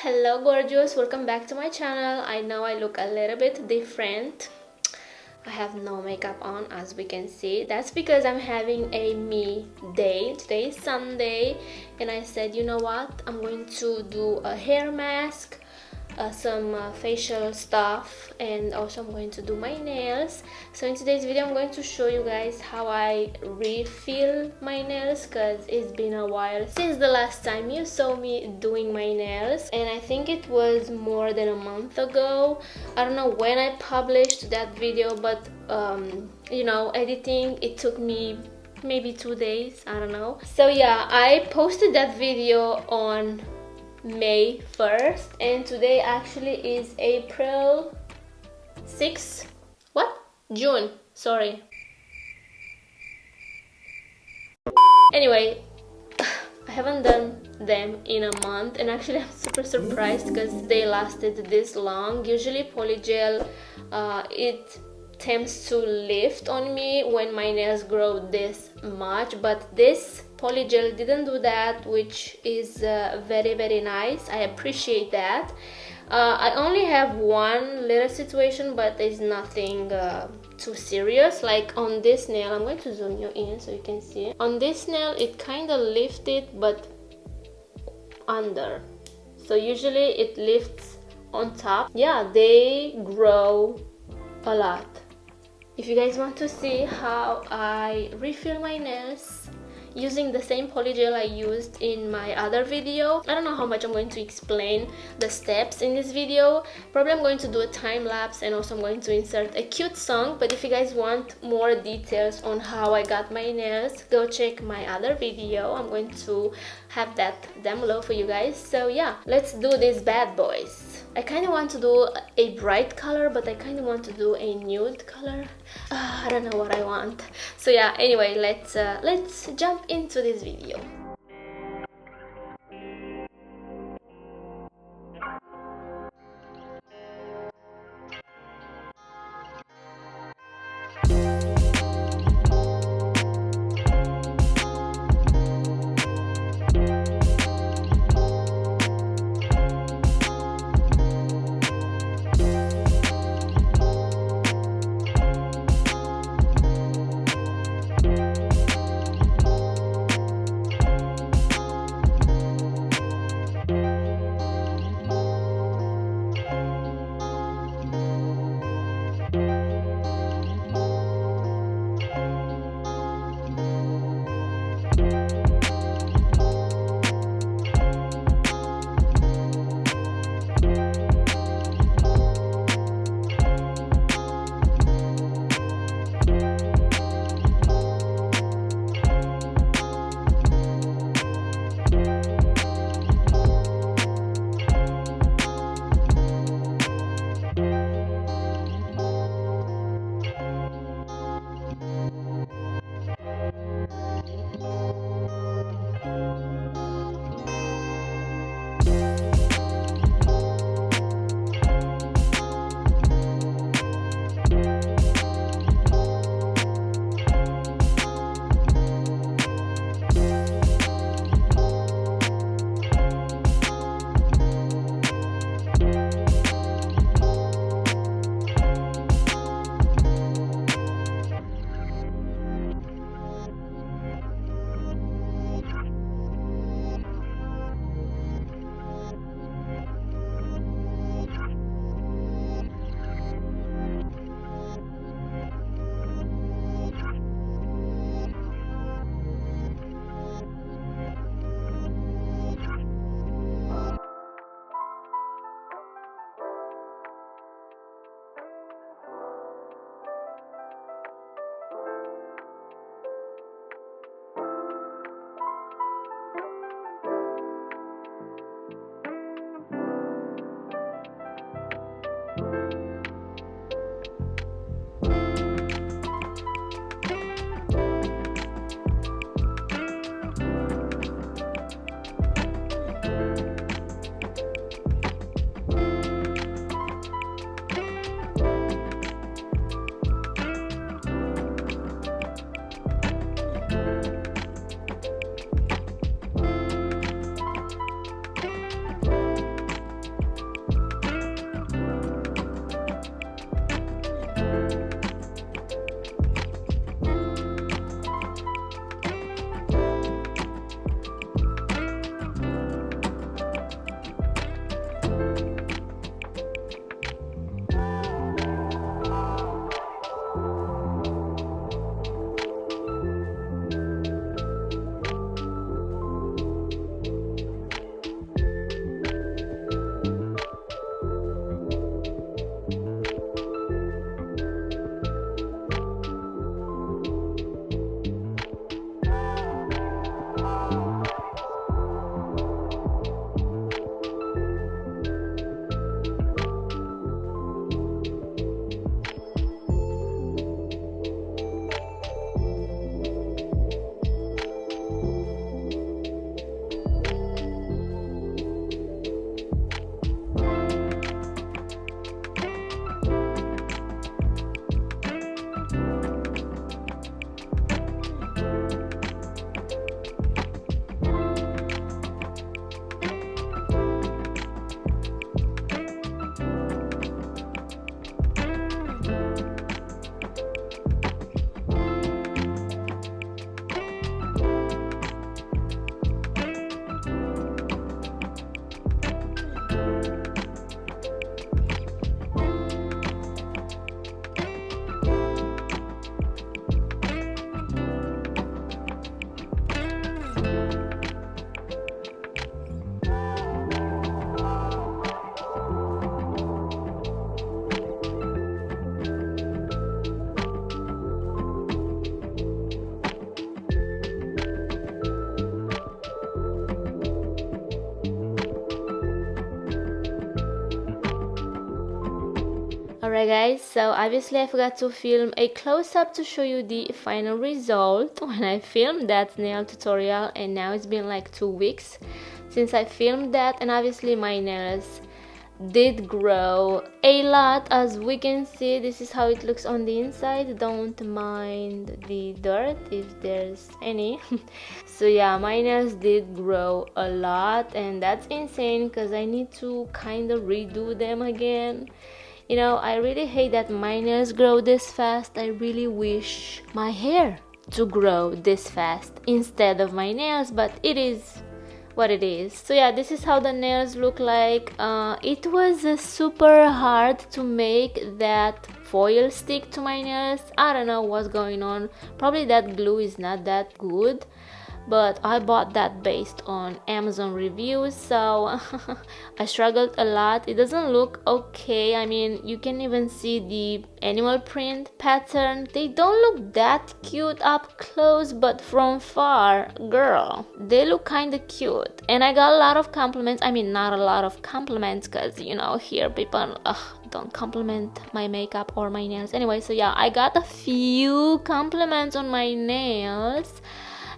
Hello gorgeous, welcome back to my channel. I know I look a little bit different. I have no makeup on, as we can see. That's because I'm having a me day. Today is Sunday and I said, you know what, I'm going to do a hair mask, some facial stuff, and also I'm going to do my nails. So in today's video I'm going to show you guys how I refill my nails, because it's been a while since the last time you saw me doing my nails, and I think it was more than a month ago. I don't know when I published that video, but you know, editing, it took me maybe 2 days, I don't know. So yeah, I posted that video on May 1st and today actually is April 6th. What? June, sorry. Anyway, I haven't done them in a month and actually I'm super surprised because they lasted this long. Usually PolyGel, it tends to lift on me when my nails grow this much, but this PolyGel didn't do that, which is very nice. I appreciate that. I only have one little situation, but there's nothing too serious. Like on this nail, I'm going to zoom you in so you can see. On this nail it kind of lifted, but under, so usually it lifts on top. Yeah, they grow a lot. If you guys want to see how I refill my nails using the same PolyGel I used in my other video, I don't know how much I'm going to explain the steps in this video. Probably I'm going to do a time lapse and also I'm going to insert a cute song, but if you guys want more details on how I got my nails, go check my other video. I'm going to have that down below for you guys. So yeah, let's do these bad boys. I kind of want to do a bright color, but I kind of want to do a nude color. I don't know what I want. So yeah, anyway, let's jump into this video. Alright guys, so obviously I forgot to film a close-up to show you the final result when I filmed that nail tutorial, and now it's been like 2 weeks since I filmed that, and obviously my nails did grow a lot. As we can see, this is how it looks on the inside. Don't mind the dirt if there's any. So yeah, my nails did grow a lot, and that's insane because I need to kind of redo them again. You know, I really hate that my nails grow this fast. I really wish my hair to grow this fast instead of my nails, but it is what it is. So yeah, this is how the nails look like. It was super hard to make that foil stick to my nails. I don't know what's going on. Probably that glue is not that good, but I bought that based on Amazon reviews, so I struggled a lot. It doesn't look okay. I mean, you can even see the animal print pattern. They don't look that cute up close, but from far, girl, they look kind of cute. And I got a lot of compliments. I mean, not a lot of compliments, because you know, here people don't compliment my makeup or my nails. Anyway, so yeah, I got a few compliments on my nails.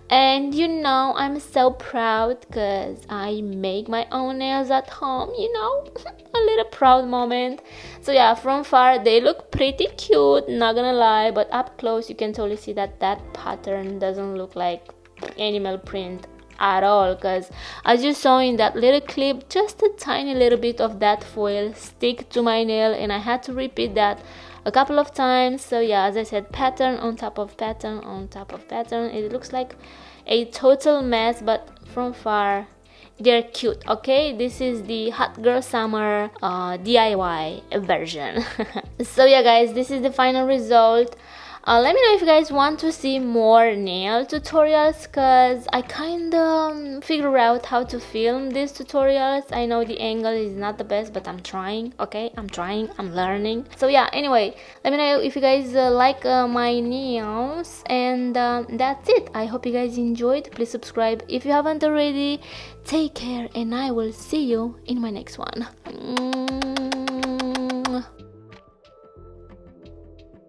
And you know, I'm so proud because I make my own nails at home, you know. A little proud moment. So yeah, from far they look pretty cute, not gonna lie, but up close you can totally see that that pattern doesn't look like animal print at all, because as you saw in that little clip, just a tiny little bit of that foil stick to my nail, and I had to repeat that a couple of times. So yeah, as I said, pattern on top of pattern on top of pattern. It looks like a total mess, but from far they're cute. Okay, this is the hot girl summer DIY version. So yeah guys, this is the final result. Let me know if you guys want to see more nail tutorials, because I kind of figure out how to film these tutorials. I know the angle is not the best, but I'm trying. Okay, I'm trying, I'm learning. So yeah, anyway, let me know if you guys like my nails, and that's it. I hope you guys enjoyed. Please subscribe if you haven't already. Take care, and I will see you in my next one.